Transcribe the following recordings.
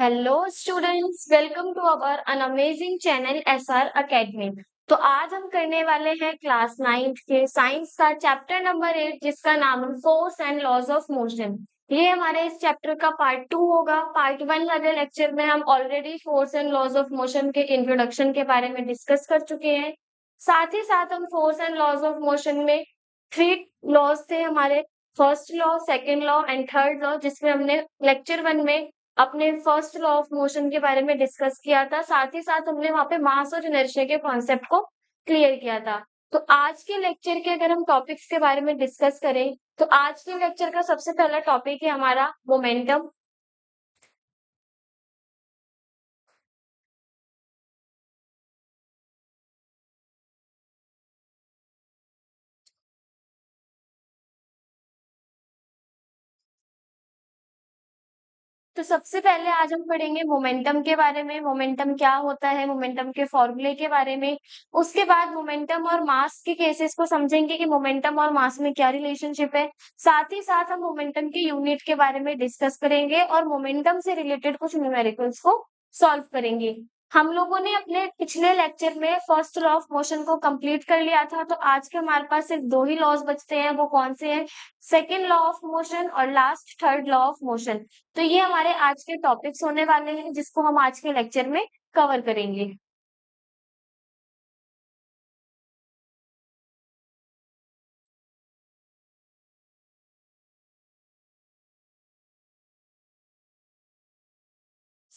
Hello students, welcome to our an amazing channel SR academy. तो आज हम करने वाले हैं क्लास 9th के साइंस का चैप्टर नंबर 8, जिसका नाम है force and laws of motion. ये हमारे इस चैप्टर का पार्ट 2 होगा। पार्ट 1 वाले लेक्चर में हम already force and laws of motion के इंट्रोडक्शन के बारे में डिस्कस कर चुके हैं। साथ ही साथ हम force and laws of motion में 3 लॉज थे हमारे, first law, second law and third law, जिसमें हमने लेक्चर 1 में अपने फर्स्ट लॉ ऑफ मोशन के बारे में डिस्कस किया था। साथ ही साथ हमने वहां पे मास और इनर्शिया के कॉन्सेप्ट को क्लियर किया था। तो आज के लेक्चर के अगर हम टॉपिक्स के बारे में डिस्कस करें, तो आज के लेक्चर का सबसे पहला टॉपिक है हमारा मोमेंटम। तो सबसे पहले आज हम पढ़ेंगे मोमेंटम के बारे में, मोमेंटम क्या होता है, मोमेंटम के फॉर्मूले के बारे में। उसके बाद मोमेंटम और मास के केसेस को समझेंगे कि मोमेंटम और मास में क्या रिलेशनशिप है। साथ ही साथ हम मोमेंटम की यूनिट के बारे में डिस्कस करेंगे और मोमेंटम से रिलेटेड कुछ न्यूमेरिकल्स को सॉल्व करेंगे। हम लोगों ने अपने पिछले लेक्चर में फर्स्ट लॉ ऑफ मोशन को कंप्लीट कर लिया था, तो आज के हमारे पास सिर्फ दो ही लॉज बचते हैं। वो कौन से हैं? सेकेंड लॉ ऑफ मोशन और last third law of motion. तो ये हमारे आज के टॉपिक्स होने वाले हैं, जिसको हम आज के लेक्चर में कवर करेंगे।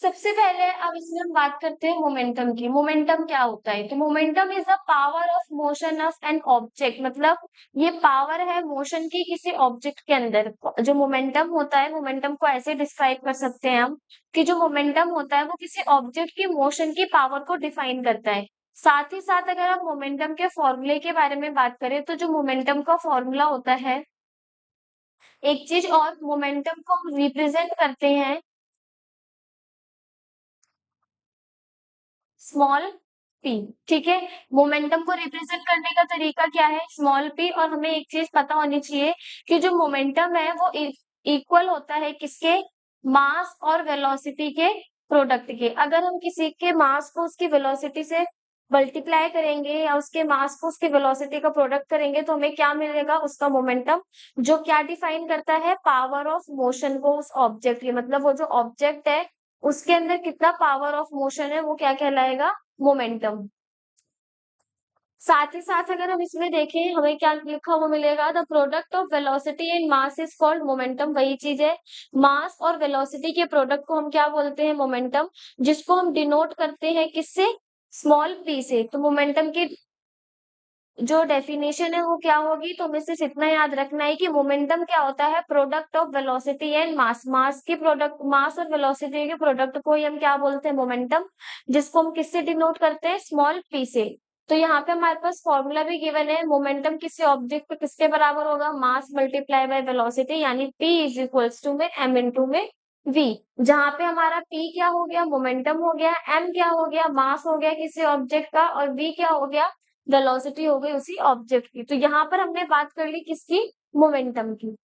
सबसे पहले अब इसमें हम बात करते हैं मोमेंटम की। मोमेंटम क्या होता है? तो momentum is the power of motion of an object. मतलब ये पावर है मोशन की किसी ऑब्जेक्ट के अंदर। जो मोमेंटम होता है, मोमेंटम को ऐसे डिस्क्राइब कर सकते हैं हम कि जो मोमेंटम होता है वो किसी ऑब्जेक्ट की मोशन की पावर को डिफाइन करता है। साथ ही साथ अगर हम मोमेंटम के फॉर्मूले के बारे में बात करें, तो जो मोमेंटम का फॉर्मूला होता है, एक चीज और, मोमेंटम को हम रिप्रेजेंट करते हैं स्मॉल पी। ठीक है, मोमेंटम को रिप्रेजेंट करने का तरीका क्या है? Small P. और हमें एक चीज पता होनी चाहिए कि जो मोमेंटम है वो इक्वल होता है किसके? मास और वेलोसिटी के प्रोडक्ट के। अगर हम किसी के मास को उसकी वेलोसिटी से मल्टीप्लाई करेंगे या उसके मास को उसकी वेलोसिटी का प्रोडक्ट करेंगे, तो हमें क्या मिलेगा? उसका मोमेंटम। जो क्या डिफाइन करता है? पावर ऑफ मोशन को उस ऑब्जेक्ट की। मतलब वो जो ऑब्जेक्ट है उसके अंदर कितना पावर ऑफ मोशन है, वो क्या कहलाएगा? मोमेंटम। साथ ही साथ अगर हम इसमें देखें, हमें क्या लिखा हुआ मिलेगा? The product of velocity and mass is called momentum. वही चीज है, मास और वेलोसिटी के प्रोडक्ट को हम क्या बोलते हैं? मोमेंटम। जिसको हम डिनोट करते हैं किससे? स्मॉल पी से। तो मोमेंटम की जो डेफिनेशन है वो क्या होगी? तो हमें सिर्फ इतना याद रखना है कि मोमेंटम क्या होता है? Product of velocity and mass. Mass की प्रोडक्ट, मास और वेलोसिटी के प्रोडक्ट को ही हम क्या बोलते हैं? मोमेंटम। जिसको हम किससे डिनोट करते हैं? स्मॉल पी से। तो यहाँ पे हमारे पास फॉर्मूला भी गिवन है। मोमेंटम किसी ऑब्जेक्ट पे किसके बराबर होगा? मास मल्टीप्लाई बाय वेलोसिटी, यानी P इज इक्वल्स टू में m इंटू में v। जहां पे हमारा P क्या हो गया? मोमेंटम हो गया। m क्या हो गया? मास हो गया किसी ऑब्जेक्ट का। और v क्या हो गया? वेलोसिटी हो गई उसी ऑब्जेक्ट की। तो यहाँ पर हमने बात कर ली किसकी? मोमेंटम की।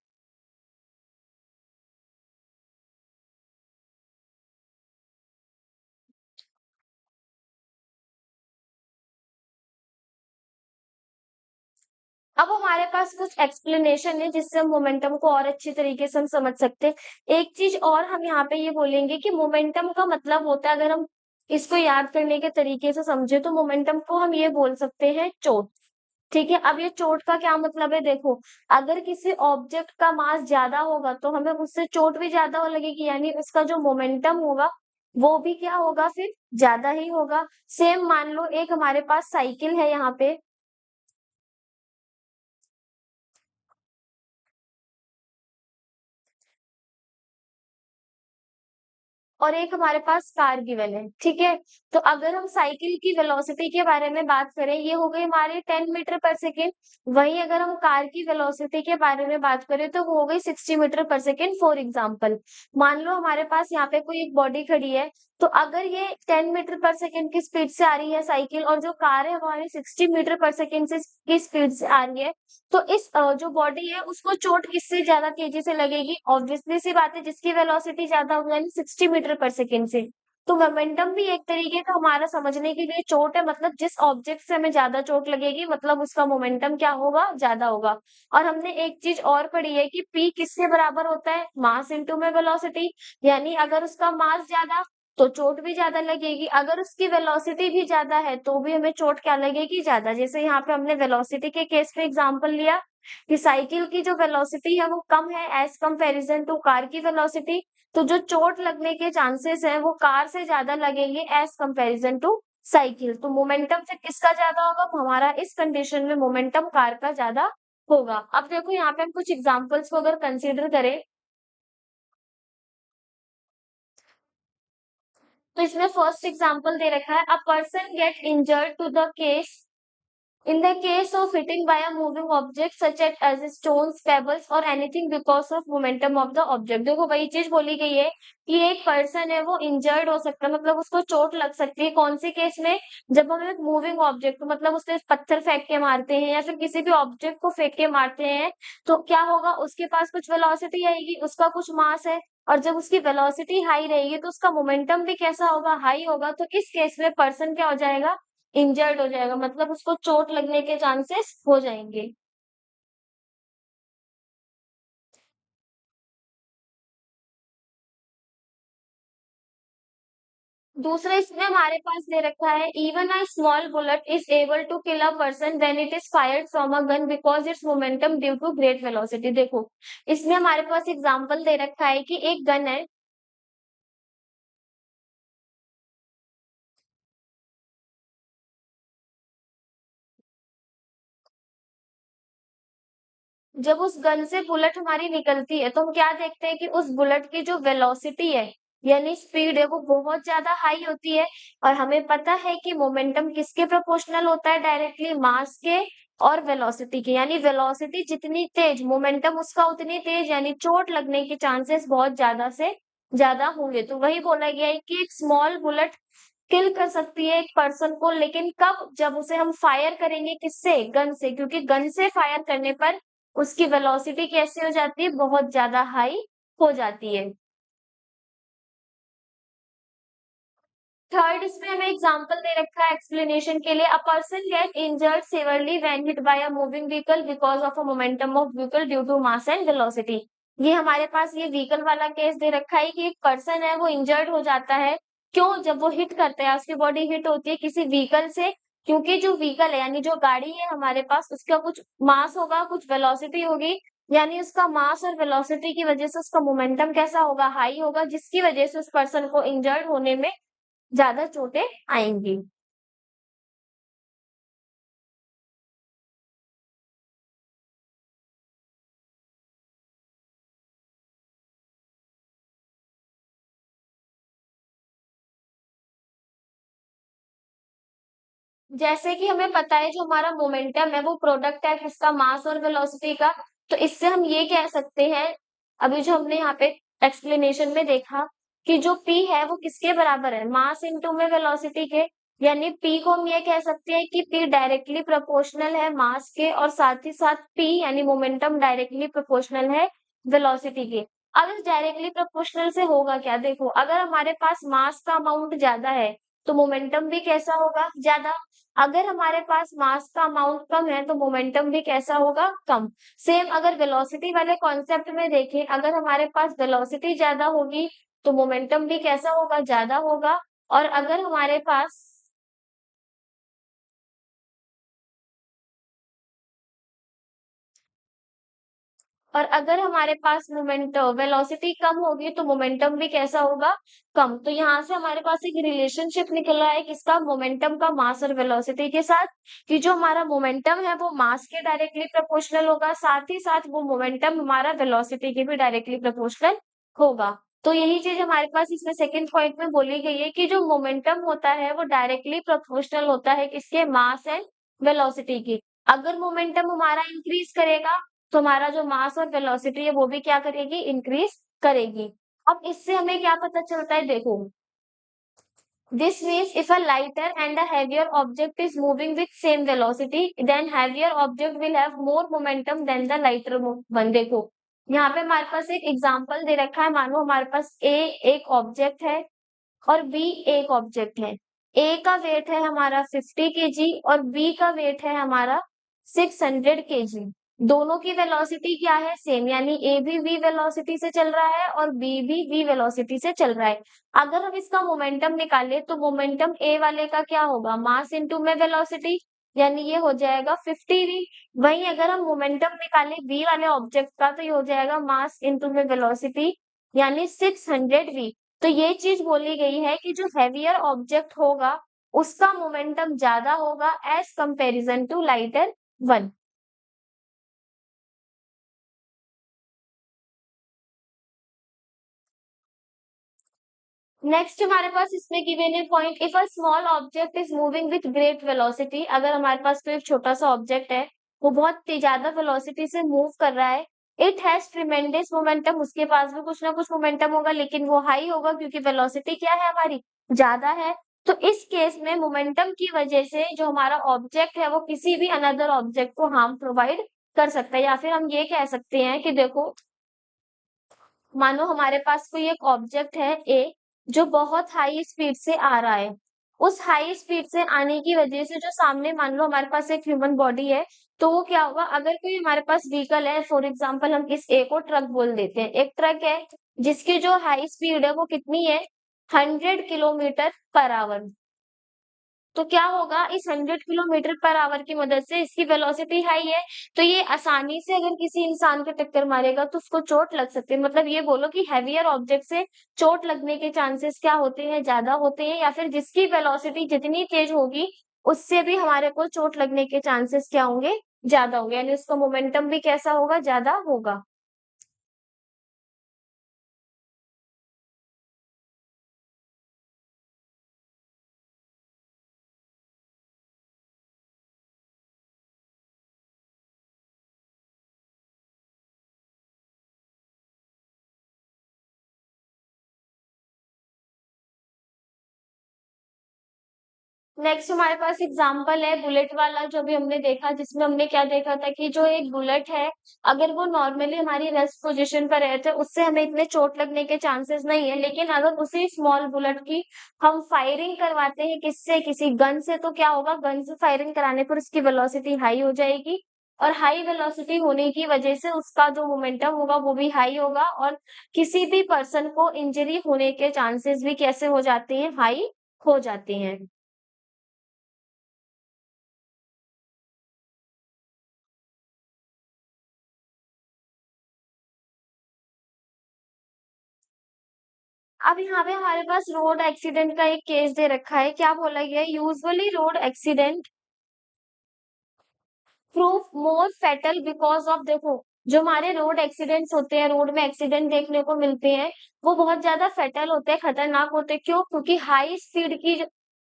अब हमारे पास कुछ एक्सप्लेनेशन है जिससे हम मोमेंटम को और अच्छी तरीके से हम समझ सकते हैं। एक चीज और हम यहाँ पे ये बोलेंगे कि मोमेंटम का मतलब होता है, अगर हम इसको याद करने के तरीके से समझे, तो मोमेंटम को हम ये बोल सकते हैं चोट। ठीक है, अब ये चोट का क्या मतलब है? देखो, अगर किसी ऑब्जेक्ट का मास ज्यादा होगा तो हमें उससे चोट भी ज्यादा लगेगी, यानी उसका जो मोमेंटम होगा वो भी क्या होगा? फिर ज्यादा ही होगा। सेम मान लो एक हमारे पास साइकिल है यहाँ पे, और एक हमारे पास कार गिवन है। ठीक है, तो अगर हम साइकिल की वेलोसिटी के बारे में बात करें, ये हो गई हमारी 10 मीटर पर सेकेंड। वहीं अगर हम कार की वेलोसिटी के बारे में बात करें, तो वो हो गई 60 metre per second. For example, मान लो हमारे पास यहाँ पे कोई एक बॉडी खड़ी है, तो अगर ये 10 मीटर पर सेकंड की स्पीड से आ रही है साइकिल और जो कार है हमारी 60 मीटर पर सेकंड से की स्पीड से आ रही है, तो इस जो बॉडी है उसको चोट किससे ज़्यादा तेज़ी से लगेगी? ऑब्वियसली सी बात है जिसकी वेलोसिटी ज़्यादा हो यानी 60 मीटर पर सेकंड से। तो मोमेंटम भी एक तरीके का हमारा समझने के लिए चोट है मतलब जिस ऑब्जेक्ट से हमें ज़्यादा चोट लगेगी मतलब उसका मोमेंटम क्या होगा? ज़्यादा होगा। और हमने एक चीज़ और पढ़ी है कि P किसके बराबर होता है? मास इंटू में वेलोसिटी यानी अगर उसका मास ज़्यादा तो चोट भी ज़्यादा लगेगी, अगर उसकी वेलोसिटी भी ज़्यादा है, तो भी हमें चोट क्या लगेगी? ज़्यादा। जैसे यहाँ पे हमने वेलोसिटी के केस में एग्ज़ाम्पल लिया कि साइकिल की जो वेलोसिटी है वो कम है एज़ कंपैरिज़न टू कार की वेलोसिटी, तो जो चोट लगने के चांसेस हैं वो कार से ज़्यादा लगेंगे एज़ कंपैरिज़न टू साइकिल। तो मोमेंटम फिर किसका ज़्यादा होगा? तो हमारा इस कंडीशन में मोमेंटम कार का ज़्यादा होगा। अब देखो यहाँ पे हम कुछ एग्ज़ाम्पल्स को अगर कंसीडर करें तो इसमें फर्स्ट एग्जांपल दे रखा है a person get injured to the case in the case of hitting by a moving object such as stones, pebbles or anything because of momentum of the object देखो वही चीज बोली गई है कि एक पर्सन है वो इंजर्ड हो सकता है मतलब उसको चोट लग सकती है कौन सी केस में जब हम एक मूविंग ऑब्जेक्ट मतलब उससे पत्थर फेंक के मारते हैं या फिर किसी भी ऑब्जेक्ट को फेंक के मारते हैं तो क्या होगा उसके पास कुछ वेलोसिटी आएगी उसका कुछ मास है और जब उसकी वेलोसिटी हाई रहेगी तो उसका मोमेंटम भी कैसा होगा हाई होगा तो इस केस में पर्सन क्या हो जाएगा इंजर्ड हो जाएगा मतलब उसको चोट लगने के चांसेस हो जाएंगे। दूसरा इसमें हमारे पास दे रखा है even a small bullet is able to kill a person when it is fired from a gun because its momentum due to great velocity देखो इसमें हमारे पास एग्जांपल दे रखा है कि एक गन है जब उस गन से बुलेट हमारी निकलती है तो हम क्या देखते हैं कि उस बुलेट की जो वेलोसिटी है यानी स्पीड है वो बहुत ज्यादा हाई होती है और हमें पता है कि मोमेंटम किसके प्रोपोर्शनल होता है डायरेक्टली मास के और वेलोसिटी के यानी वेलोसिटी जितनी तेज मोमेंटम उसका उतनी तेज यानी चोट लगने के चांसेस बहुत ज्यादा से ज्यादा होंगे तो वही बोला गया है कि एक स्मॉल बुलेट किल कर सकती है एक पर्सन को लेकिन कब जब उसे हम फायर करेंगे किससे गन से क्योंकि गन से फायर करने पर उसकी वेलोसिटी कैसी हो जाती है बहुत ज्यादा हाई हो जाती है थर्ड इसमें हमें एग्जांपल दे रखा है एक्सप्लेनेशन के लिए a person get injured severely when hit by a moving vehicle because of a momentum of vehicle due to mass and velocity ये हमारे पास ये व्हीकल वाला केस दे रखा है कि एक पर्सन है वो इंजर्ड हो जाता है क्यों जब वो हिट करता है उसकी बॉडी हिट होती है किसी व्हीकल से क्योंकि जो व्हीकल है यानी जो गाड़ी है हमारे पास उसका कुछ मास होगा कुछ वेलोसिटी होगी यानी उसका मास और वेलोसिटी की वजह से उसका मोमेंटम कैसा होगा हाई होगा जिसकी वजह से उस पर्सन को इंजर्ड होने में ज़्यादा चोटें आएँगी। जैसे कि हमें पता है जो हमारा मोमेंटम है वो प्रोडक्ट है किसका मास और वेलोसिटी का, तो इससे हम ये कह सकते हैं, अभी जो हमने यहाँ पे एक्सप्लेनेशन में देखा कि जो P है वो किसके बराबर है? मास इनटू में वेलोसिटी के, यानी P को हम ये कह सकते हैं कि P डायरेक्टली प्रोपोर्शनल है मास के और साथ ही साथ P यानी मोमेंटम डायरेक्टली प्रोपोर्शनल है वेलोसिटी के। अब इस डायरेक्टली प्रोपोर्शनल से होगा क्या? देखो अगर हमारे पास मास का अमाउंट ज़्यादा है, तो मोमेंटम भी कैसा होगा? ज़्यादा। अगर हमारे पास मास का अमाउंट कम है तो मोमेंटम भी कैसा होगा कम सेम अगर वेलोसिटी वाले कॉन्सेप्ट में देखें अगर हमारे पास वेलोसिटी ज्यादा होगी तो मोमेंटम भी कैसा होगा ज्यादा होगा और अगर हमारे पास और अगर हमारे पास मोमेंट वेलोसिटी कम होगी तो मोमेंटम भी कैसा होगा कम तो यहाँ से हमारे पास एक रिलेशनशिप निकल रहा है किसका मोमेंटम का मास और वेलोसिटी के साथ कि जो हमारा मोमेंटम है वो मास के डायरेक्टली प्रोपोर्शनल होगा साथ ही साथ वो मोमेंटम हमारा वेलोसिटी के भी डायरेक्टली प्रोपोर्शनल होगा तो यही चीज हमारे पास इसमें सेकंड पॉइंट में बोली गई है कि जो मोमेंटम होता है वो डायरेक्टली प्रोपोर्शनल होता है किसके मास एंड वेलोसिटी की अगर मोमेंटम हमारा इंक्रीज करेगा तो हमारा जो मास और वेलोसिटी है वो भी क्या करेगी इंक्रीज करेगी अब इससे हमें क्या पता चलता है देखो This means if a lighter and a heavier object is moving with same velocity, then heavier object will have more momentum than the lighter one. देखो यहाँ पे हमारे पास एक एग्जांपल दे रखा है, मानो हमारे पास A एक ऑब्जेक्ट है और B एक ऑब्जेक्ट है। A का वेट है हमारा 50 केजी और B का वेट है हमारा 600 केजी। दोनों की वेलोसिटी क्या है? सेम, यानी A भी v वेलोसिटी से चल रहा है और B भी v वेलोसिटी से चल रहा है। अगर हम इसका मोमेंटम निकालें तो मोमेंटम A वाले का क्या होगा? मास इंटू में वेलोसिटी, यानी ये हो जाएगा 50v। वहीं अगर हम मोमेंटम निकालें B वाले ऑब्जेक्ट का तो ये हो जाएगा मास इंटू में वेलोसिटी, यानी 600v। तो ये चीज बोली गई है कि जो हेवियर ऑब्जेक्ट होगा उसका मोमेंटम ज्यादा होगा as comparison to lighter one. Next हमारे पास इसमें गिवन है point, if a small object is moving with great velocity, अगर हमारे पास कोई एक छोटा सा ऑब्जेक्ट है वो बहुत ज्यादा वेलोसिटी से मूव कर रहा है, इट हैज ट्रिमेंडस मोमेंटम, उसके पास भी कुछ ना कुछ मोमेंटम होगा लेकिन वो हाई होगा क्योंकि वेलोसिटी क्या है हमारी? ज्यादा है। तो इस केस में मोमेंटम की वजह से जो हमारा ऑब्जेक्ट है वो किसी भी अनदर ऑब्जेक्ट को हार्म प्रोवाइड कर सकता है, या फिर हम ये कह सकते हैं कि देखो मानो हमारे पास कोई एक ऑब्जेक्ट है ए जो बहुत हाई स्पीड से आ रहा है। उस हाई स्पीड से आने की वजह से जो सामने मान लो हमारे पास एक ह्यूमन बॉडी है, तो वो क्या होगा? अगर कोई हमारे पास व्हीकल है, फॉर एग्जांपल हम इस ए को ट्रक बोल देते हैं, एक ट्रक है जिसकी जो हाई स्पीड है वो कितनी है? 100 किलोमीटर पर आवर। तो क्या होगा? इस 100 किलोमीटर पर आवर की मदद से इसकी वेलोसिटी हाई है, तो ये आसानी से अगर किसी इंसान को टक्कर मारेगा तो उसको चोट लग सकती है। मतलब ये बोलो कि हैवियर ऑब्जेक्ट से चोट लगने के चांसेस क्या होते हैं? ज्यादा होते हैं, या फिर जिसकी वेलोसिटी जितनी तेज होगी उससे भी हमारे को चोट लगने के चांसेस क्या होंगे? ज्यादा होंगे, यानी उसका मोमेंटम भी कैसा होगा? ज्यादा होगा। नेक्स्ट हमारे पास एग्जाम्पल है बुलेट वाला, जो भी हमने देखा, जिसमें हमने क्या देखा था कि जो एक बुलेट है अगर वो नॉर्मली हमारी रेस्ट पोजीशन पर रहते उससे हमें इतने चोट लगने के चांसेस नहीं है, लेकिन अगर उसी स्मॉल बुलेट की हम फायरिंग करवाते हैं किससे? किसी गन से, तो क्या होगा? गन से फायरिंग कराने पर उसकी वेलोसिटी हाई हो जाएगी और हाई वेलोसिटी होने की वजह से उसका जो मोमेंटम होगा वो भी हाई होगा और किसी भी पर्सन को इंजरी होने के चांसेस भी कैसे हो जाते हैं? हाई हो जाते हैं। अब यहाँ पे हमारे पास रोड एक्सीडेंट का एक केस दे रखा है। क्या बोला गया है? Usually road accident proof more fatal because of, देखो जो हमारे रोड एक्सीडेंट्स होते हैं, रोड में एक्सीडेंट देखने को मिलते हैं, वो बहुत ज्यादा फेटल होते हैं, खतरनाक होते हैं। क्यों? क्योंकि हाई स्पीड की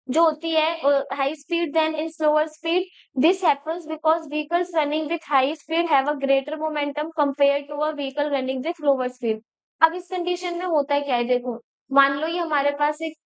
जो होती है, high speed than in slower speed, this happens because vehicles running with high speed have a greater momentum compare to a vehicle running with lower speed. अब इस कंडीशन में होता है क्या है? देखो मान लो ये हमारे पास एक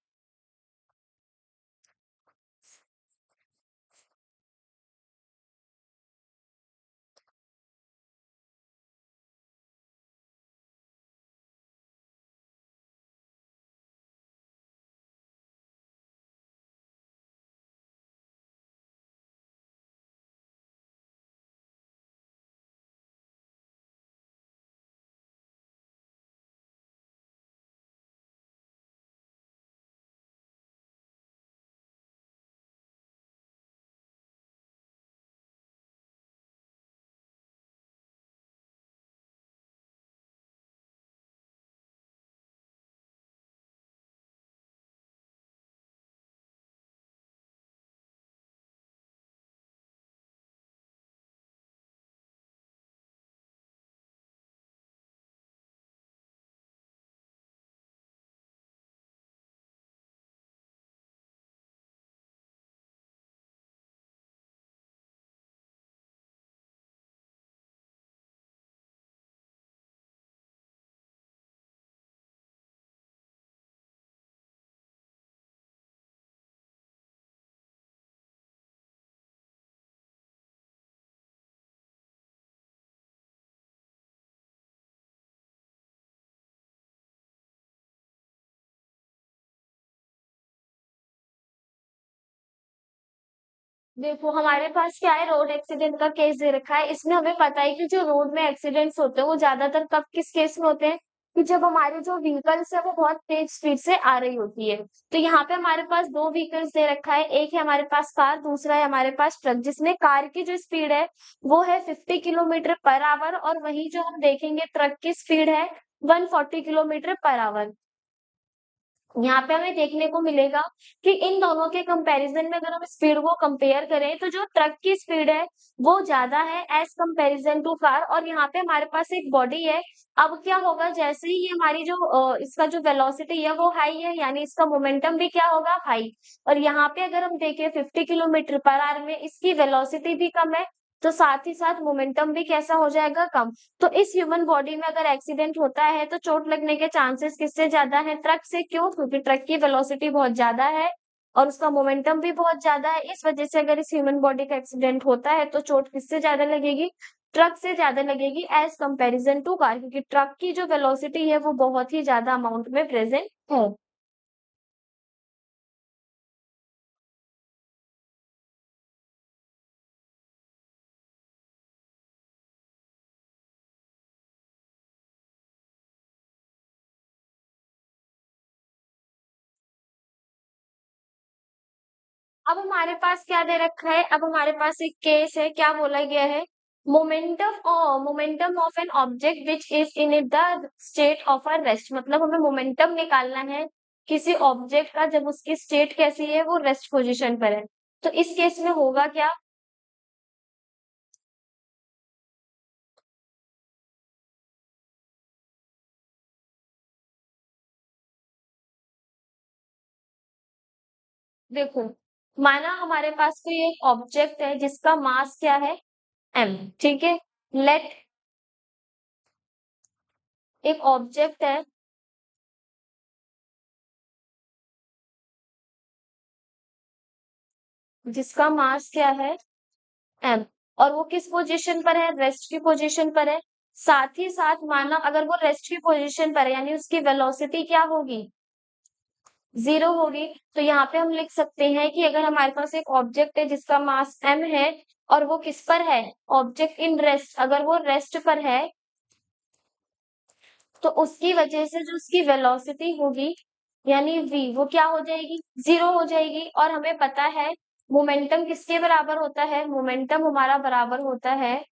देखो हमारे पास क्या है, रोड एक्सीडेंट का केस दे रखा है। इसमें हमें पता है कि जो रोड में एक्सीडेंट्स होते हैं वो ज्यादातर कब किस केस में होते हैं, कि जब हमारी जो व्हीकल्स है वो बहुत तेज स्पीड से आ रही होती है। तो यहाँ पे हमारे पास दो व्हीकल्स दे रखा है, एक है हमारे पास कार, दूसरा है हमारे पास ट्रक, जिसमें कार की जो स्पीड है वो है 50 किलोमीटर पर आवर, और वही जो हम देखेंगे ट्रक की स्पीड है 140 किलोमीटर पर आवर। यहाँ पे हमें देखने को मिलेगा कि इन दोनों के कंपैरिजन में अगर हम स्पीड को कंपेयर करें तो जो ट्रक की स्पीड है वो ज्यादा है एज कंपैरिजन टू कार, और यहाँ पे हमारे पास एक बॉडी है। अब क्या होगा, जैसे ही ये हमारी जो इसका जो वेलोसिटी है वो हाई है, यानी इसका मोमेंटम भी क्या होगा, हाई। और यहाँ पे अगर हम देखें 50 किलोमीटर पर आवर में इसकी वेलोसिटी भी कम है, तो साथ ही साथ मोमेंटम भी कैसा हो जाएगा, कम। तो इस ह्यूमन बॉडी में अगर एक्सीडेंट होता है तो चोट लगने के चांसेस किससे ज्यादा है, ट्रक से। क्यों? क्योंकि ट्रक की वेलोसिटी बहुत ज्यादा है और उसका मोमेंटम भी बहुत ज्यादा है। इस वजह से अगर इस ह्यूमन बॉडी का एक्सीडेंट होता है तो चोट किससे ज्यादा लगेगी, ट्रक से ज्यादा लगेगी एज कंपैरिजन टू कार, क्योंकि ट्रक की जो वेलोसिटी है वो बहुत ही ज्यादा अमाउंट में प्रेजेंट है। अब हमारे पास क्या दे रखा है, अब हमारे पास एक केस है, क्या बोला गया है, momentum of an object which is in the state of a rest. मतलब हमें मोमेंटम निकालना है किसी ऑब्जेक्ट का जब उसकी स्टेट कैसी है, वो रेस्ट पोजीशन पर है। तो इस केस में होगा क्या, देखो माना हमारे पास कोई एक ऑब्जेक्ट है जिसका मास क्या है, एम, ठीक है। लेट, एक ऑब्जेक्ट है जिसका मास क्या है, एम, और वो किस पोजीशन पर है, रेस्ट की पोजीशन पर है। साथ ही साथ माना अगर वो रेस्ट की पोजीशन पर है यानी उसकी वेलोसिटी क्या होगी, जीरो होगी। तो यहाँ पे हम लिख सकते हैं कि अगर हमारे पास एक ऑब्जेक्ट है जिसका मास एम है और वो किस पर है, ऑब्जेक्ट इन रेस्ट, अगर वो रेस्ट पर है तो उसकी वजह से जो उसकी वेलोसिटी होगी यानी वी, वो क्या हो जाएगी, जीरो हो जाएगी। और हमें पता है मोमेंटम किसके बराबर होता है, मोमेंटम हमारा बराबर होता है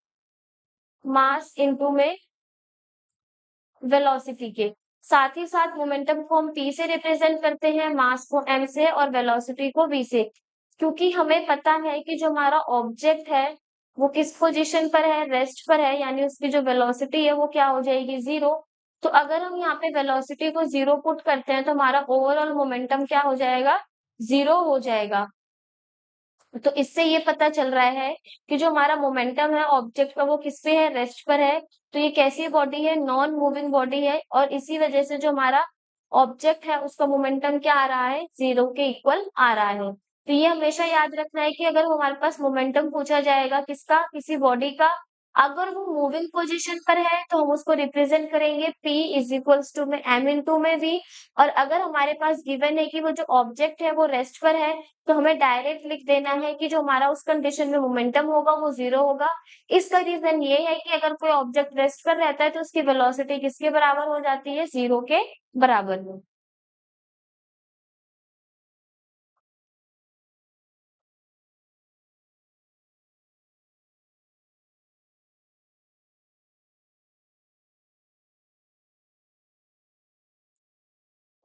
मास इनटू में वेलोसिटी के। साथ ही साथ मोमेंटम को हम p से रिप्रेजेंट करते हैं, मास को m से और वेलोसिटी को v से, क्योंकि हमें पता है कि जो हमारा ऑब्जेक्ट है वो किस पोजीशन पर है, रेस्ट पर है, यानी उसकी जो वेलोसिटी है वो क्या हो जाएगी, जीरो। तो अगर हम यहाँ पे वेलोसिटी को जीरो पुट करते हैं तो हमारा ओवरऑल मोमेंटम क्या हो जाएगा, जीरो हो जाएगा। तो इससे ये पता चल रहा है कि जो हमारा मोमेंटम है ऑब्जेक्ट का वो किस पे है, रेस्ट पर है। तो ये कैसी बॉडी है, नॉन मूविंग बॉडी है, और इसी वजह से जो हमारा ऑब्जेक्ट है उसका मोमेंटम क्या आ रहा है, जीरो के इक्वल आ रहा है। तो ये हमेशा याद रखना है कि अगर हमारे पास मोमेंटम पूछा जाएगा किसका, किसी बॉडी का, अगर वो मूविंग पोजीशन पर है तो हम उसको रिप्रेजेंट करेंगे p इज इक्वल्स टू में m इंटू में v। और अगर हमारे पास गिवन है कि वो जो ऑब्जेक्ट है वो रेस्ट पर है तो हमें डायरेक्ट लिख देना है कि जो हमारा उस कंडीशन में मोमेंटम होगा वो जीरो होगा। इसका रीजन ये है कि अगर कोई ऑब्जेक्ट रेस्ट पर रहता है तो उसकी वेलोसिटी किसके बराबर हो जाती है, जीरो के बराबर में।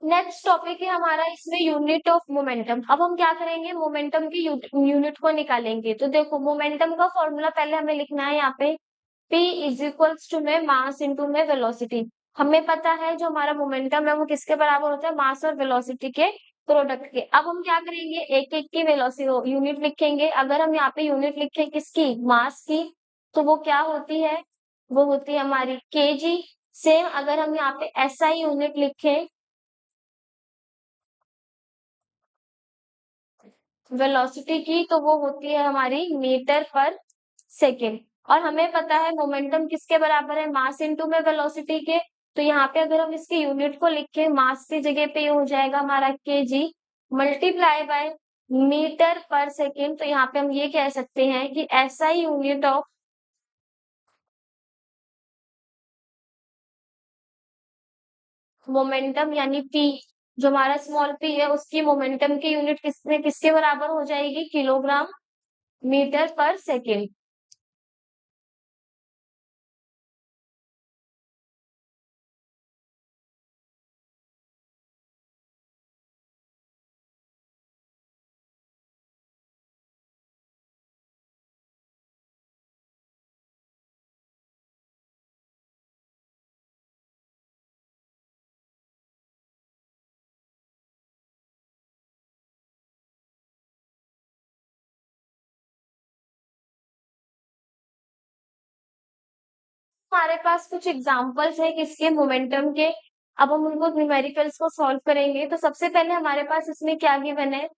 नेक्स्ट टॉपिक है हमारा इसमें यूनिट ऑफ मोमेंटम। अब हम क्या करेंगे, मोमेंटम की यूनिट को निकालेंगे। तो देखो मोमेंटम का फॉर्मूला पहले हमें लिखना है यहाँ पे, p इज इक्वल्स टू में मास इंटू में वेलोसिटी। हमें पता है जो हमारा मोमेंटम है वो किसके बराबर होता है, मास और वेलोसिटी के प्रोडक्ट के। अब हम क्या करेंगे, एक एक की वेलोसिटी यूनिट लिखेंगे। अगर हम यहाँ पे यूनिट लिखें किसकी, मास की, तो वो क्या होती है, वो होती है हमारी केजी। सेम अगर हम यहाँ पे एसआई यूनिट लिखें वेलोसिटी की, तो वो होती है हमारी मीटर पर सेकेंड। और हमें पता है मोमेंटम किसके बराबर है, मास इनटू में वेलोसिटी के। तो यहाँ पे अगर हम इसकी यूनिट को लिखें, मास की जगह पे ये हो जाएगा हमारा KG multiply by metre per second, तो यहाँ पे हम ये कह सकते हैं कि SI यूनिट ऑफ मोमेंटम यानी P, जो हमारा स्मॉल p है उसकी मोमेंटम की यूनिट किसके बराबर हो जाएगी, किलोग्राम मीटर पर सेकेंड। हमारे पास कुछ एग्जांपल्स है किसके, मोमेंटम के। अब हम उनको न्यूमेरिकल्स को सॉल्व करेंगे। तो सबसे पहले हमारे पास इसमें क्या गिवन है,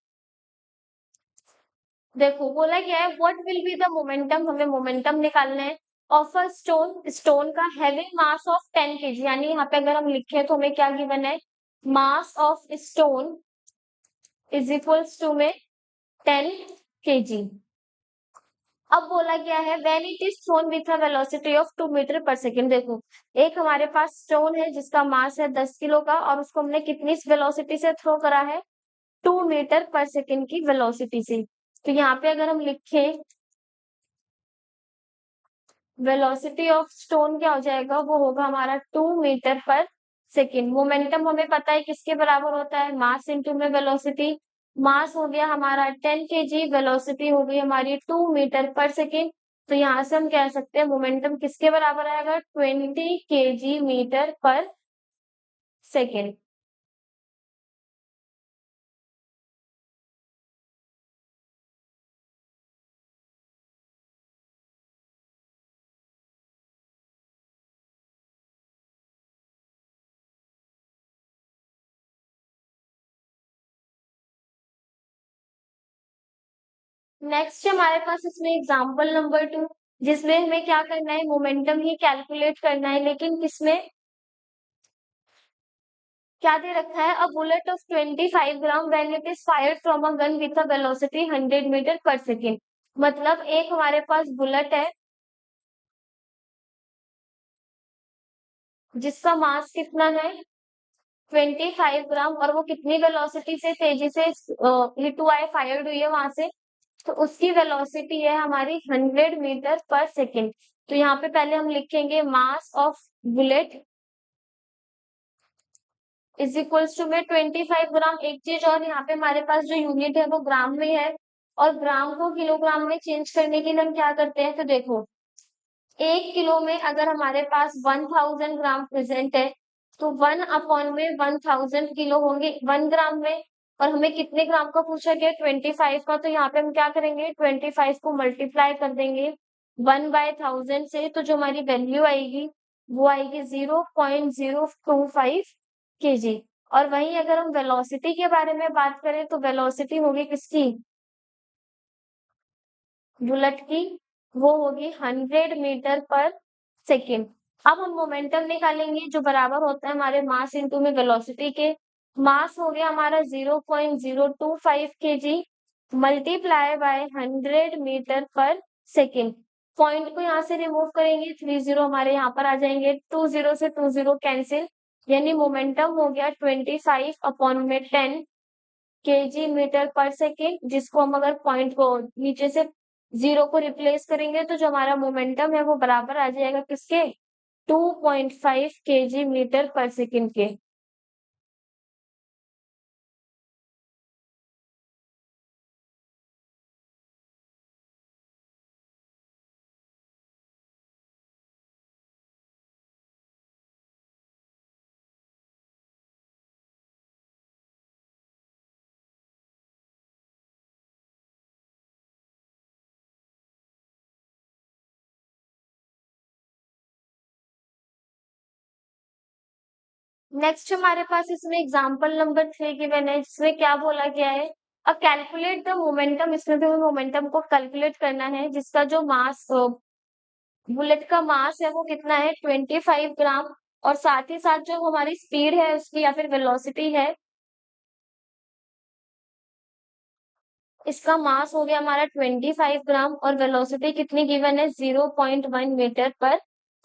देखो बोला क्या है, what will be the momentum, हमें मोमेंटम निकालना है ऑफ अ स्टोन, स्टोन का हैविंग मास ऑफ 10 kg, यानी यहाँ पे अगर हम लिखे तो हमें क्या गिवन है, mass of stone is equals to में 10 kg। अब बोला गया है when it is thrown with a velocity of 2 metre per second. देखो एक हमारे पास स्टोन है जिसका मास है 10 किलो का, और उसको हमने कितनी वेलोसिटी से थ्रो करा है, 2 मीटर पर सेकेंड की वेलोसिटी से। तो यहाँ पे अगर हम लिखें वेलोसिटी ऑफ स्टोन क्या हो जाएगा, वो होगा हमारा 2 मीटर पर सेकेंड। मोमेंटम हमें पता है किसके बराबर होता है, मास इंटू में वेलोसिटी। मास हो गया हमारा 10 kg, वेलोसिटी हो गई हमारी 2 मीटर पर सेकेंड। तो यहाँ से हम कह सकते हैं मोमेंटम किसके बराबर आएगा, 20 kg metre per second. Next हमारे पास इसमें एग्जाम्पल नंबर 2, जिसमें हमें क्या करना है, मोमेंटम ही कैलकुलेट करना है, लेकिन किसमें क्या दे रखा है, a bullet of 25 gram when it is fired from a gun with a velocity 100 metre per second. मतलब एक हमारे पास बुलेट है जिसका मास कितना है, 25 ग्राम, और वो कितनी वेलोसिटी से तेजी से हिट हुआ है, फायर्ड हुई है वहां से, तो उसकी वेलोसिटी है हमारी 100 मीटर पर सेकेंड। तो यहाँ पे पहले हम लिखेंगे mass of bullet is equals to में 25 ग्राम। एक चीज और, यहाँ पे हमारे पास जो यूनिट है वो ग्राम में है, और ग्राम को किलोग्राम में चेंज करने के लिए हम क्या करते हैं, तो देखो 1 किलो में अगर हमारे पास 1000 ग्राम प्रेजेंट है, तो 1/1000 किलो होंगे 1 ग्राम में। और हमें कितने ग्राम का पूछा गया, 25 का, तो यहाँ पे हम क्या करेंगे, 25 को मल्टीप्लाई कर देंगे 1/1000 से, तो जो हमारी वैल्यू आएगी वो आएगी 0.025 kg। और वहीं अगर हम वेलोसिटी के बारे में बात करें, तो वेलोसिटी होगी किसकी, बुलेट की, वो होगी 100 मीटर पर सेकेंड। अब हम मोमेंटम निकालेंगे जो बराबर होता है हमारे मास इंटू में वेलोसिटी के। मास हो गया हमारा 0.025 kg multiply by 100 metre per second. Point को यहाँ से रिमूव करेंगे, 30 हमारे यहाँ पर आ जाएंगे, 20 से 20 कैंसिल, यानी मोमेंटम हो गया 25/10 kg मीटर पर सेकेंड, जिसको हम अगर पॉइंट को नीचे से 0 को रिप्लेस करेंगे, तो जो हमारा मोमेंटम है वो बराबर आ जाएगा किसके, 2.5 kg मीटर पर सेकेंड के। नेक्स्ट हमारे पास इसमें एग्जांपल नंबर 3 गिवन है, जिसमें क्या बोला गया है, अब कैलकुलेट द मोमेंटम। इसमें भी हमें मोमेंटम को कैलकुलेट करना है, जिसका जो मास बुलेट का मास है वो कितना है, 25 ग्राम, और साथ ही साथ जो हमारी स्पीड है उसकी या फिर वेलोसिटी है इसका मास हो गया हमारा 25 ग्राम और वेलोसिटी कितनी गिवन है 0.1 मीटर पर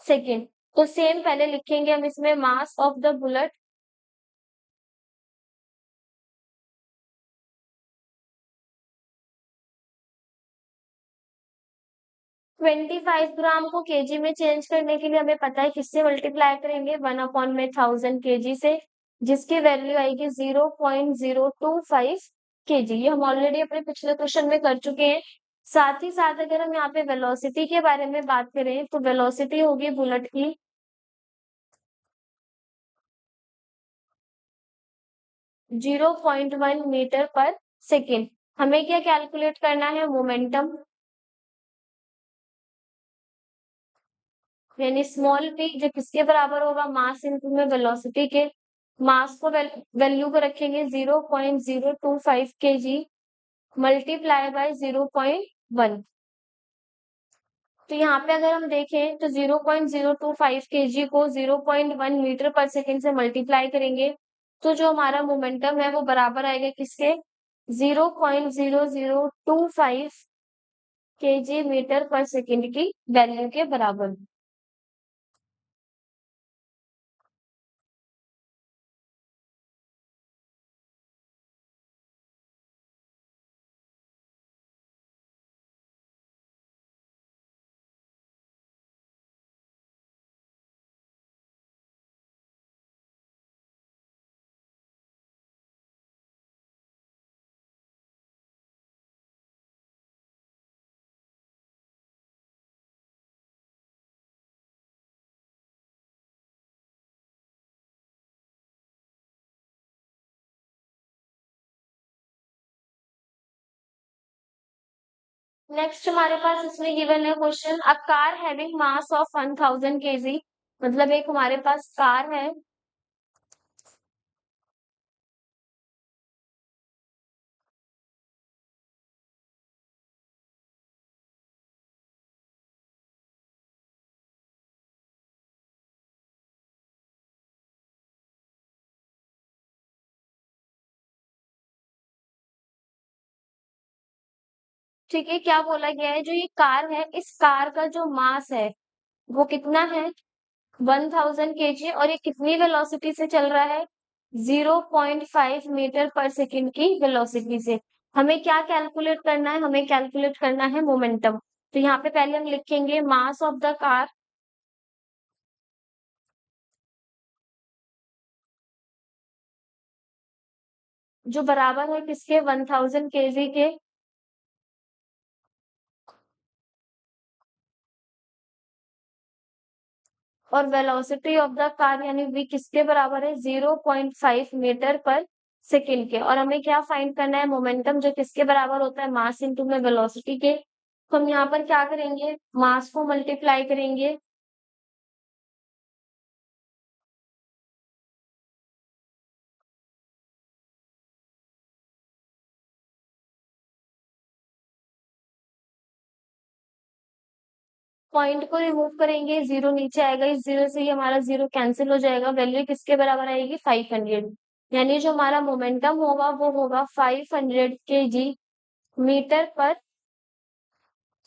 सेकेंड। तो सेम पहले लिखेंगे हम इसमें मास ऑफ द बुलेट 25 ग्राम को केजी में चेंज करने के लिए हमें पता है किससे मल्टीप्लाई करेंगे 1/1000 केजी से, जिसकी वैल्यू आएगी 0.025 केजी। ये हम ऑलरेडी अपने पिछले क्वेश्चन में कर चुके हैं। साथ ही साथ अगर हम यहाँ पे वेलोसिटी के बारे में बात करें तो वेलोसिटी होगी बुलेट की 0.1 मीटर पर सेकेंड। हमें क्या कैलकुलेट करना है मोमेंटम, यानी स्मॉल p जो किसके बराबर होगा मास इनटू में वेलोसिटी के। मास को वैल्यू को रखेंगे 0.025 केजी मल्टीप्लाई बाय 0.1। तो यहाँ पे अगर हम देखें तो 0.025 केजी को 0.1 मीटर पर सेकेंड से मल्टीप्लाई करेंगे तो जो हमारा मोमेंटम है वो बराबर आएगा किसके 0.0025 केजी मीटर पर सेकेंड की वैल्यू के बराबर। नेक्स्ट हमारे पास इसमें गिवन है question a car having mass of 1000 KG, मतलब एक हमारे पास कार है ठीक है। क्या बोला गया है जो ये कार है इस कार का जो मास है वो कितना है 1000 केजी और ये कितनी वेलोसिटी से चल रहा है 0.5 मीटर पर सेकेंड की वेलोसिटी से। हमें क्या कैलकुलेट करना है, हमें कैलकुलेट करना है मोमेंटम। तो यहाँ पे पहले हम लिखेंगे मास ऑफ द कार जो बराबर है किसके 1000 केजी के और वेलोसिटी ऑफ द कार यानी v किसके बराबर है 0.5 मीटर पर सेकेंड के। और हमें क्या फाइंड करना है मोमेंटम जो किसके बराबर होता है मास इनटू में वेलोसिटी के। तो हम यहाँ पर क्या करेंगे मास को मल्टीप्लाई करेंगे पॉइंट को रिमूव करेंगे जीरो नीचे आएगा, इस जीरो से ही हमारा जीरो कैंसिल हो जाएगा, वैल्यू किसके बराबर आएगी 500। यानी जो हमारा मोमेंटम होगा वो होगा 500 KG metre per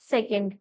second.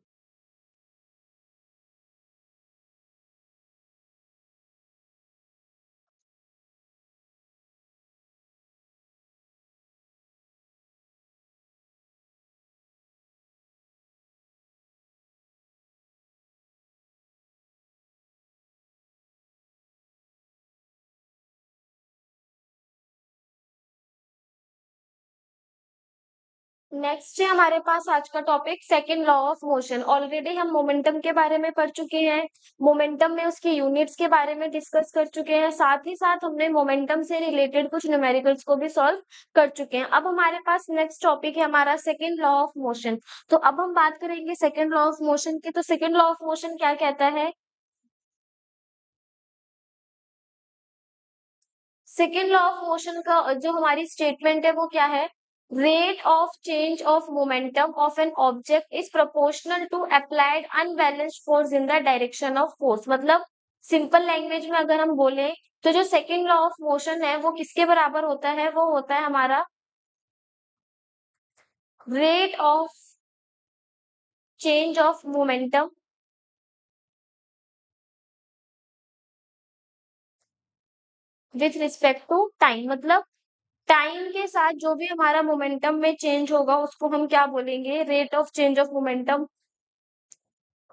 Next है हमारे पास आज का topic second law of motion. Already हम मोमेंटम के बारे में पढ़ चुके हैं, मोमेंटम में उसकी यूनिट्स के बारे में डिस्कस कर चुके हैं, साथ ही साथ हमने मोमेंटम से रिलेटेड कुछ न्यूमेरिकल्स को भी सॉल्व कर चुके हैं। अब हमारे पास नेक्स्ट टॉपिक है हमारा सेकंड लॉ ऑफ मोशन। तो अब हम बात करेंगे सेकंड लॉ ऑफ मोशन की। तो सेकंड लॉ ऑफ मोशन क्या कहता है, सेकेंड लॉ ऑफ मोशन का जो हमारी स्टेटमेंट है वो क्या है, rate of change of momentum of an object is proportional to applied unbalanced force in the direction of force. मतलब सिंपल लैंग्वेज में अगर हम बोले तो जो सेकेंड लॉ ऑफ मोशन है वो किसके बराबर होता है, वो होता है हमारा rate of change of momentum with respect to time, मतलब टाइम के साथ जो भी हमारा मोमेंटम में चेंज होगा उसको हम क्या बोलेंगे, rate of change of momentum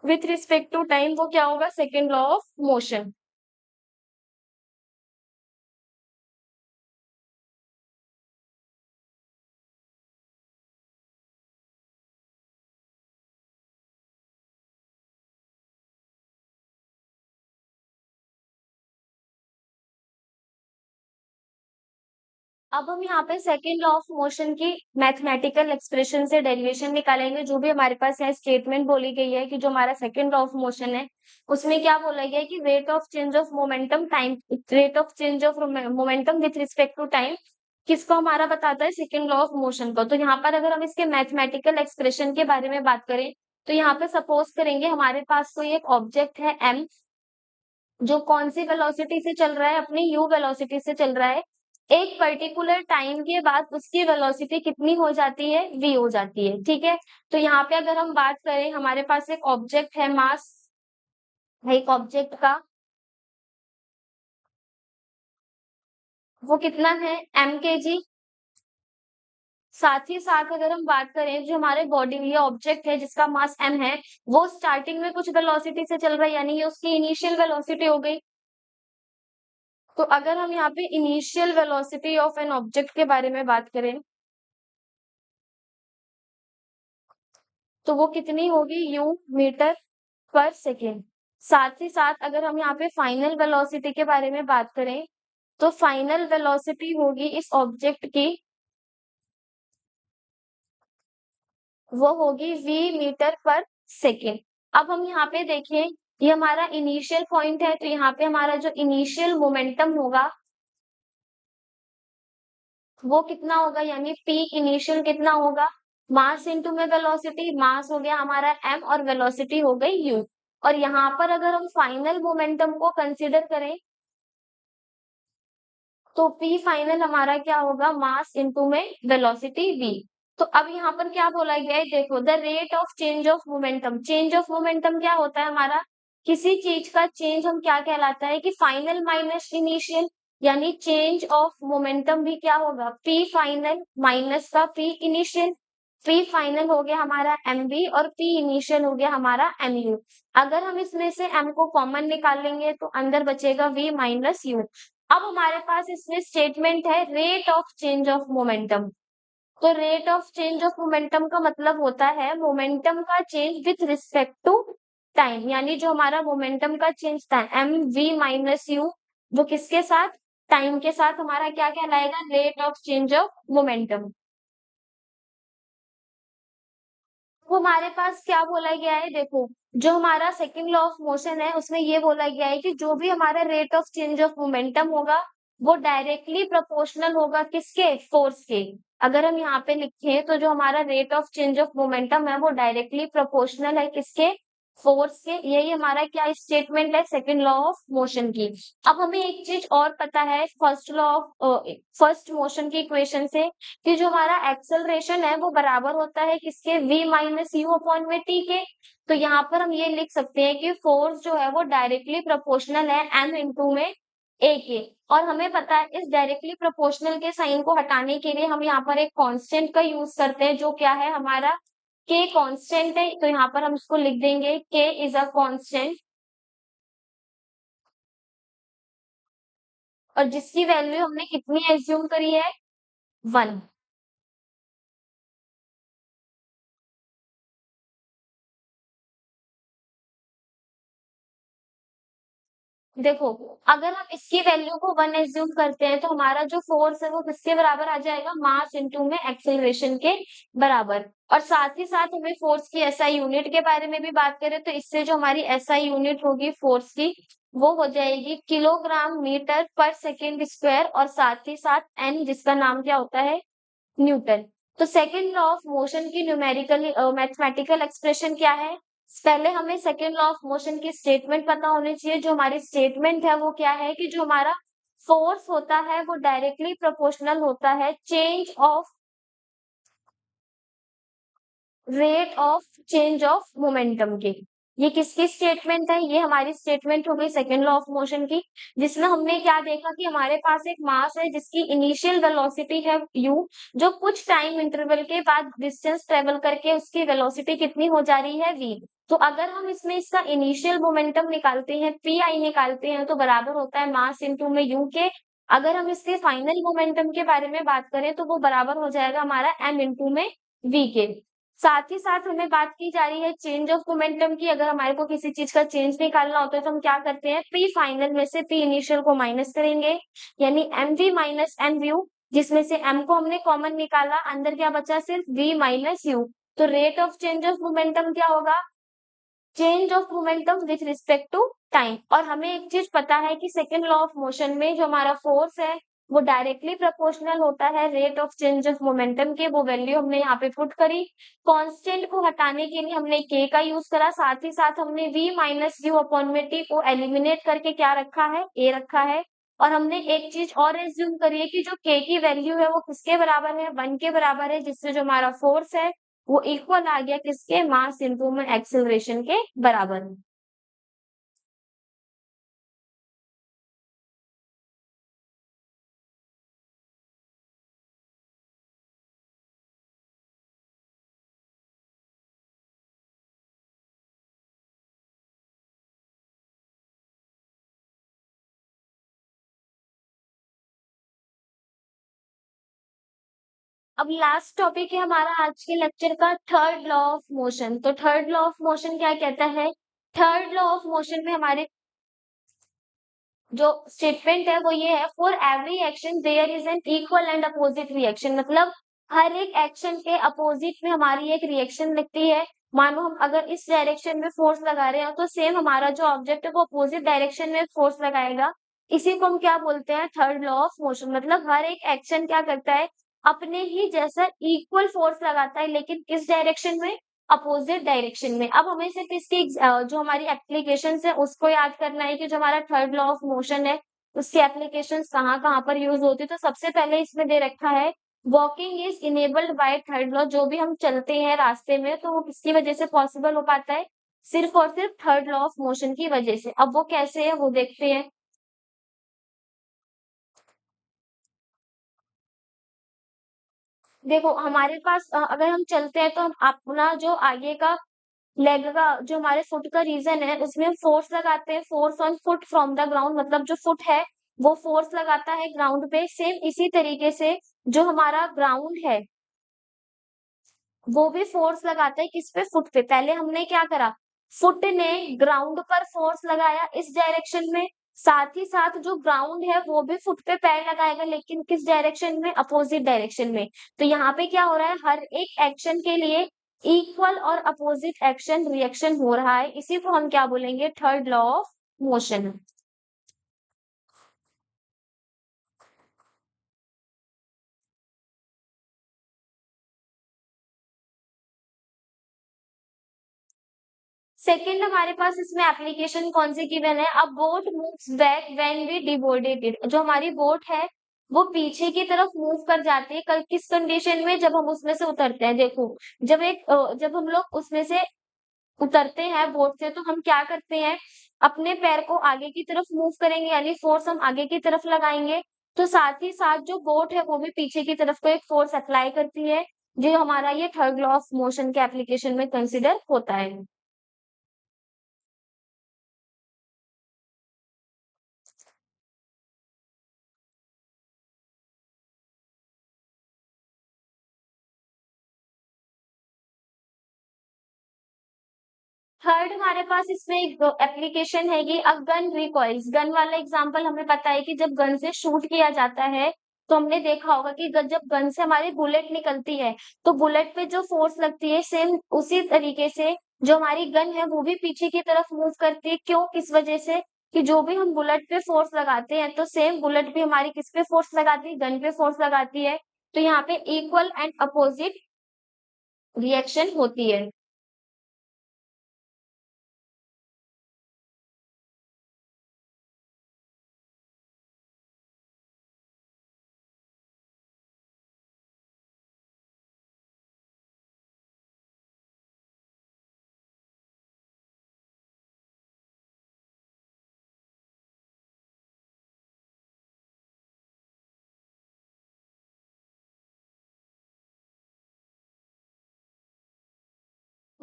with respect to time, वो क्या होगा, सेकेंड लॉ ऑफ मोशन। अब हम यहाँ पे सेकेंड लॉ ऑफ मोशन की मैथमेटिकल एक्सप्रेशन से डेरिवेशन निकालेंगे। जो भी हमारे पास यहाँ स्टेटमेंट बोली गई है कि जो हमारा सेकेंड लॉ ऑफ मोशन है उसमें क्या बोला गया है कि rate of change of momentum time, rate of change of momentum with respect to time किसको हमारा बताता है, सेकेंड लॉ ऑफ मोशन को। तो यहाँ पर अगर हम इसके मैथमेटिकल एक्सप्रेशन के बारे में बात करें तो यहाँ पे सपोज करेंगे हमारे पास कोई एक ऑब्जेक्ट है एम, जो कौन सी वेलोसिटी से चल रहा है, अपनी यू वेलोसिटी से चल रहा है। एक पर्टिकुलर टाइम के बाद उसकी वेलोसिटी कितनी हो जाती है, वी हो जाती है, ठीक है। तो यहाँ पे अगर हम बात करें, हमारे पास एक ऑब्जेक्ट है, मास है एक ऑब्जेक्ट का, वो कितना है, एम के जी। साथ ही साथ अगर हम बात करें, जो हमारे बॉडी ये ऑब्जेक्ट है जिसका मास एम है, वो स्टार्टिंग में कुछ वेलोसिटी से चल रहा है, यानी ये उसकी इनिशियल वेलोसिटी हो गई। तो अगर हम यहाँ पे initial velocity of an object के बारे में बात करें तो वो कितनी होगी, यू मीटर पर सेकेंड। साथ ही साथ अगर हम यहाँ पे फाइनल वेलोसिटी के बारे में बात करें तो फाइनल वेलोसिटी होगी इस ऑब्जेक्ट की, वो होगी वी मीटर पर सेकेंड। अब हम यहाँ पे देखें, ये हमारा इनिशियल पॉइंट है, तो यहाँ पे हमारा जो इनिशियल मोमेंटम होगा वो कितना होगा, यानी पी इनिशियल कितना होगा, मास इनटू में वेलोसिटी, मास हो गया हमारा एम और वेलोसिटी हो गई यू। और यहाँ पर अगर हम फाइनल मोमेंटम को कंसीडर करें तो पी फाइनल हमारा क्या होगा, मास इनटू में वेलोसिटी वी। तो अब यहाँ पर क्या बोला गया है, देखो the rate of change of momentum, change of momentum क्या होता है हमारा, किसी चीज का चेंज हम क्या कहलाता है कि फाइनल माइनस इनिशियल, यानी चेंज ऑफ मोमेंटम भी क्या होगा, पी फाइनल माइनस का पी इनिशियल। पी फाइनल हो गया हमारा एम बी और पी इनिशियल हो गया हमारा एम यू। अगर हम इसमें से एम को कॉमन निकाल लेंगे तो अंदर बचेगा वी माइनस यू। अब हमारे पास इसमें स्टेटमेंट है rate of change of momentum. तो rate of change of momentum का मतलब होता है मोमेंटम का change with respect to time, यानी जो हमारा मोमेंटम का चेंज था एम वी माइनस यू, वो किसके साथ, टाइम के साथ हमारा क्या कहलाएगा, rate of change of momentum. तो हमारे पास क्या बोला गया है, देखो जो हमारा सेकंड लॉ ऑफ मोशन है उसमें ये बोला गया है कि जो भी हमारा rate of change of momentum होगा वो डायरेक्टली प्रोपोर्शनल होगा किसके, फोर्स के। अगर हम यहाँ पे लिखें तो जो हमारा rate of change of momentum है वो डायरेक्टली प्रोपोर्शनल है किसके, फोर्स के। यही हमारा क्या स्टेटमेंट है सेकंड लॉ ऑफ मोशन की। अब हमें एक चीज और पता है first law of first motion की इक्वेशन से, कि जो हमारा एक्सेलरेशन है वो बराबर होता है किसके, v माइनस यू अपॉन में t के। तो यहाँ पर हम ये लिख सकते हैं कि फोर्स जो है वो डायरेक्टली प्रोपोर्शनल है m इंटू में a के। और हमें पता है इस डायरेक्टली प्रोपोर्शनल के साइन को हटाने के लिए हम यहाँ पर एक कांस्टेंट का यूज करते हैं, जो क्या है हमारा k कांस्टेंट है। तो यहाँ पर हम इसको लिख देंगे k इज अ कांस्टेंट, और जिसकी वैल्यू हमने कितनी एज्यूम करी है, 1। देखो अगर हम इसकी वैल्यू को 1 एज्यूम करते हैं तो हमारा जो फोर्स है वो किसके बराबर आ जाएगा, मास इनटू में एक्सेलरेशन के बराबर। और साथ ही साथ हमें फोर्स की एसआई यूनिट के बारे में भी बात करें तो इससे जो हमारी एसआई यूनिट होगी फोर्स की वो हो जाएगी kilogram metre per second square, और साथ ही साथ एन जिसका नाम क्या होता है, न्यूटन। तो सेकंड लॉ ऑफ मोशन की न्यूमेरिकली मैथमेटिकल एक्सप्रेशन क्या है, पहले हमें सेकंड लॉ ऑफ मोशन की स्टेटमेंट पता होनी चाहिए। जो हमारी स्टेटमेंट है वो क्या है कि जो हमारा फोर्स होता है वो डायरेक्टली प्रोपोर्शनल होता है change of rate of change of momentum के। ये किसकी स्टेटमेंट है? ये हमारी स्टेटमेंट हो गई सेकंड लॉ ऑफ मोशन की, जिसमें हमने क्या देखा कि हमारे पास एक मास है जिसकी इनिशियल वेलोसिटी है u, जो कुछ टाइम इंटरवल के बाद डिस्टेंस ट्रेवल करके उसकी वेलोसिटी कितनी हो जा रही है v। तो अगर हम इसमें इसका इनिशियल मोमेंटम निकालते हैं, पी आई निकालते हैं, तो बराबर होता है मास इंटू में u के। अगर हम इसके फाइनल मोमेंटम के बारे में बात करें तो वो बराबर हो जाएगा हमारा m इंटू में v के। साथ ही साथ हमें बात की जा रही है चेंज ऑफ मोमेंटम की। अगर हमारे को किसी चीज का चेंज निकालना होता है तो हम क्या करते हैं, पी फाइनल में से पी इनिशियल को माइनस करेंगे, यानी M V minus M U, जिसमें से एम को हमने कॉमन निकाला, अंदर क्या बचा, सिर्फ वी माइनस यू। तो rate of change of momentum क्या होगा, change of momentum with respect to time. और हमें एक चीज पता है कि सेकेंड लॉ ऑफ मोशन में जो हमारा फोर्स है वो डायरेक्टली प्रोपोर्शनल होता है rate of change of momentum के। वो वैल्यू हमने यहाँ पे पुट करी। कांस्टेंट को हटाने के लिए हमने के का यूज करा, साथ ही साथ हमने v माइनस यू अपॉन में t को एलिमिनेट करके क्या रखा है, a रखा है। और हमने एक चीज और एज्यूम करी है कि जो k की वैल्यू है वो किसके बराबर है, 1 के बराबर है, जिससे जो हमारा फोर्स है वो इक्वल आ गया किसके, मास इनटू में एक्सेलरेशन के बराबर। अब लास्ट टॉपिक है हमारा आज के लेक्चर का थर्ड लॉ ऑफ मोशन। तो थर्ड लॉ ऑफ मोशन क्या कहता है, थर्ड लॉ ऑफ मोशन में हमारे जो स्टेटमेंट है वो ये है, for every action there is an equal and opposite reaction. मतलब हर एक एक्शन के अपोजिट में हमारी एक रिएक्शन लगती है। मानो हम अगर इस डायरेक्शन में फोर्स लगा रहे हैं तो सेम हमारा जो ऑब्जेक्ट है वो अपोजिट डायरेक्शन में फोर्स लगाएगा। इसी को हम क्या बोलते हैं, थर्ड लॉ ऑफ मोशन। मतलब हर एक एक्शन क्या करता है, अपने ही जैसा इक्वल फोर्स लगाता है, लेकिन किस डायरेक्शन में, अपोजिट डायरेक्शन में। अब हमें सिर्फ इसकी जो हमारी एप्लीकेशन है उसको याद करना है कि जो हमारा थर्ड लॉ ऑफ मोशन है उसकी एप्लीकेशन कहाँ कहाँ पर यूज होती है। तो सबसे पहले इसमें दे रखा है, walking is enabled by third law. जो भी हम चलते हैं रास्ते में तो वो किसकी वजह से पॉसिबल हो पाता है, सिर्फ और सिर्फ थर्ड लॉ ऑफ मोशन की वजह से। अब वो कैसे है वो देखते हैं। देखो हमारे पास अगर हम चलते हैं तो हम अपना जो आगे का लेग का, जो हमारे फुट का रीजन है उसमें हम फोर्स लगाते हैं, force on foot from the ground. मतलब जो फुट है वो फोर्स लगाता है ग्राउंड पे। सेम इसी तरीके से जो हमारा ग्राउंड है वो भी फोर्स लगाता है किस पे, फुट पे। पहले हमने क्या करा, फुट ने ग्राउंड पर फोर्स लगाया इस डायरेक्शन में, साथ ही साथ जो ग्राउंड है वो भी फुट पे पैर लगाएगा, लेकिन किस डायरेक्शन में, अपोजिट डायरेक्शन में। तो यहाँ पे क्या हो रहा है, हर एक एक्शन के लिए इक्वल और अपोजिट एक्शन रिएक्शन हो रहा है। इसी को हम क्या बोलेंगे, third law of motion. Second हमारे पास इसमें एप्लीकेशन कौन सी गिवन है, अब boat moves back when we devoted it. जो हमारी बोट है वो पीछे की तरफ मूव कर जाती है, किस कंडीशन में, जब हम उसमें से उतरते हैं। देखो जब हम लोग उसमें से उतरते हैं बोट से तो हम क्या करते हैं, अपने पैर को आगे की तरफ मूव करेंगे, यानी फोर्स हम आगे की तरफ लगाएंगे। तो साथ ही साथ जो बोट है वो भी पीछे की तरफ को एक फोर्स अप्लाई करती है, जो हमारा ये थर्ड लॉ ऑफ मोशन के एप्लीकेशन में कंसिडर होता है। थर्ड हमारे पास इसमें एक एप्लीकेशन है कि अब गन रिकॉइल्स। गन वाला एग्जांपल हमें पता है कि जब गन से शूट किया जाता है तो हमने देखा होगा कि जब गन से हमारी बुलेट निकलती है तो बुलेट पे जो फोर्स लगती है सेम उसी तरीके से जो हमारी गन है वो भी पीछे की तरफ मूव करती है। क्यों, किस वजह से, कि जो भी हम बुलेट पे फोर्स लगाते हैं तो सेम बुलेट भी हमारी किस पे फोर्स लगाती है, गन पे फोर्स लगाती है। तो यहाँ पे इक्वल एंड अपोजिट रिएक्शन होती है।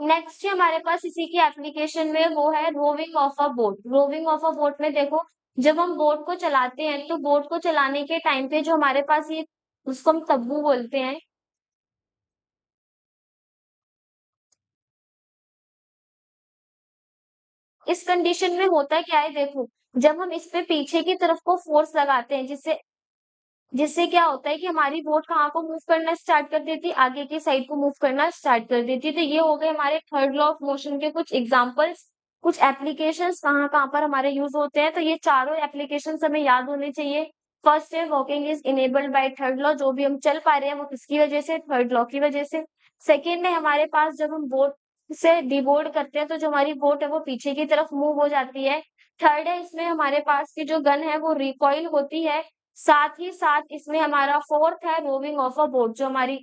नेक्स्ट हमारे पास इसी की एप्लीकेशन में वो है rowing of a boat. Rowing of a boat में देखो, जब हम बोट को चलाते हैं तो बोट को चलाने के टाइम पे जो हमारे पास ये उसको हम तब्बू बोलते हैं। इस कंडीशन में होता क्या है देखो, जब हम इस पे पीछे की तरफ को फोर्स लगाते हैं जिससे जिससे क्या होता है कि हमारी बोट कहाँ को मूव करना स्टार्ट कर देती है, आगे की साइड को मूव करना स्टार्ट कर देती है। तो ये हो गए हमारे थर्ड लॉ ऑफ मोशन के कुछ एग्जांपल्स, कुछ एप्लीकेशंस कहाँ कहाँ पर हमारे यूज होते हैं। तो ये चारों एप्लीकेशंस हमें याद होने चाहिए। फर्स्ट है walking is enabled by third law, जो भी हम चल पा रहे हैं वो किसकी वजह से, थर्ड लॉ की वजह से। सेकेंड है हमारे पास जब हम बोट से डिबोर्ड करते हैं तो जो हमारी बोट है वो पीछे की तरफ मूव हो जाती है। थर्ड है इसमें हमारे पास की जो गन है वो रिकॉइल होती है। साथ ही साथ इसमें हमारा फोर्थ है रोविंग ऑफ अ बोट, जो हमारी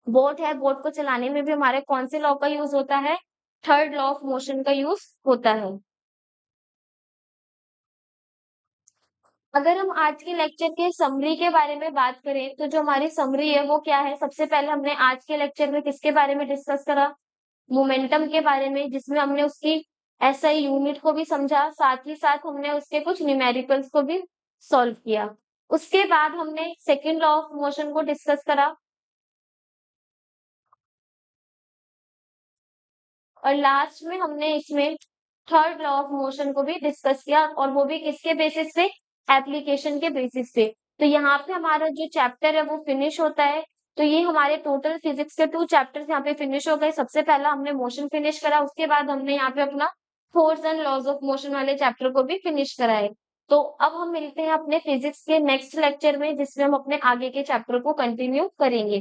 बोट है, बोट को चलाने में भी हमारे कौन से लॉ का यूज होता है, थर्ड लॉ ऑफ मोशन का यूज होता है। अगर हम आज के लेक्चर के समरी के बारे में बात करें तो जो हमारी समरी है वो क्या है, सबसे पहले हमने आज के लेक्चर में किसके बारे में डिस्कस करा, मोमेंटम के बारे में, जिसमें हमने उसकी एसआई यूनिट को भी समझा, साथ ही साथ हमने उसके कुछ न्यूमेरिकल्स को भी सॉल्व किया। उसके बाद हमने सेकेंड लॉ ऑफ मोशन को डिस्कस करा और लास्ट में हमने इसमें थर्ड लॉ ऑफ मोशन को भी डिस्कस किया, और वो भी किसके बेसिस पे, एप्लीकेशन के बेसिस पे। तो यहाँ पे हमारा जो चैप्टर है वो फिनिश होता है। तो ये हमारे टोटल फिजिक्स के 2 चैप्टर्स यहाँ पे फिनिश हो गए। सबसे पहला हमने मोशन फिनिश करा, उसके बाद हमने यहाँ पे अपना force and laws of motion वाले चैप्टर को भी फिनिश कराए। तो अब हम मिलते हैं अपने फिजिक्स के नेक्स्ट लेक्चर में, जिसमें हम अपने आगे के चैप्टर को कंटिन्यू करेंगे।